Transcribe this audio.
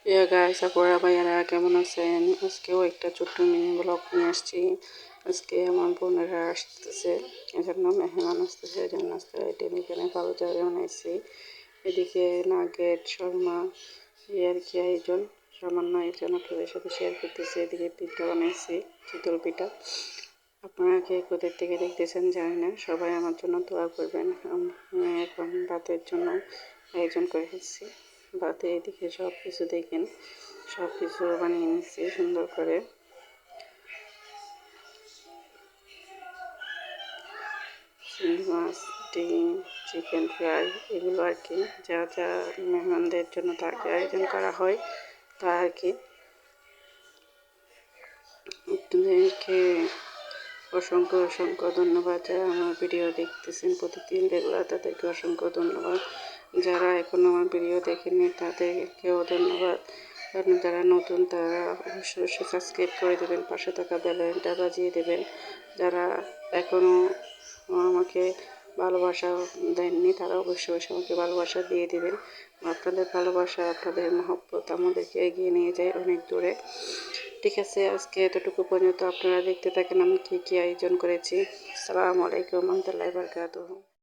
Guys আপুরা ভাইয়ারা কেমন আছেন? আজকেও একটা ছোট্ট মিনি ব্লগ নিয়ে আসছি। আজকে আমার বোনেরা আসতেছে, এজন্য মেহমান আসতেছে, এজন্য আজকে আইটেম এখানে ফালুদা বানাইছি। এদিকে নাগেট শর্মা এই আর কি আয়োজন, সামান্য আয়োজন আপনাদের সাথে শেয়ার করতেছি। এদিকে পিঠা বানাইছি, চিতল পিঠা। আপনারা কে কোথা থেকে দেখতেছেন জানি না, সবাই আমার জন্য দোয়া করবেন। আমি এখন ভাতের জন্য আয়োজন করে এসেছি। ভাতে এদিকে সব কিছু দেখেন, সব কিছু বানিয়ে নিচ্ছি সুন্দর করে। চিংড়ি মাছ, ডিম, চিকেন ফ্রাই এগুলো আর কি যা যা মেহমানদের জন্য তাকে আয়োজন করা হয় তা আর কি। আপনাদেরকে অসংখ্য অসংখ্য ধন্যবাদ যারা আমার ভিডিও দেখতেছেন প্রতিদিন রেগুলার, তাদেরকে অসংখ্য ধন্যবাদ। যারা এখনও আমার ভিডিও দেখেনি তাদেরকেও ধন্যবাদ। কারণ যারা নতুন তারা অবশ্যই অবশ্যই সাবস্ক্রাইব করে দেবেন, পাশে থাকা বেল আইকনটা বাজিয়ে দেবেন। যারা এখনও আমাকে ভালোবাসা দেননি তারা অবশ্যই অবশ্যই আমাকে ভালোবাসা দিয়ে দেবেন। আপনাদের ভালোবাসা, আপনাদের মহব্বত আমাদেরকে এগিয়ে নিয়ে যায় অনেক দূরে। ঠিক আছে, আজকে এতটুকু পর্যন্ত। আপনারা দেখতে থাকেন আমি কী কী আয়োজন করেছি। আসসালামু আলাইকুম ওয়া রাহমাতুল্লাহি ওয়া বারাকাতুহু।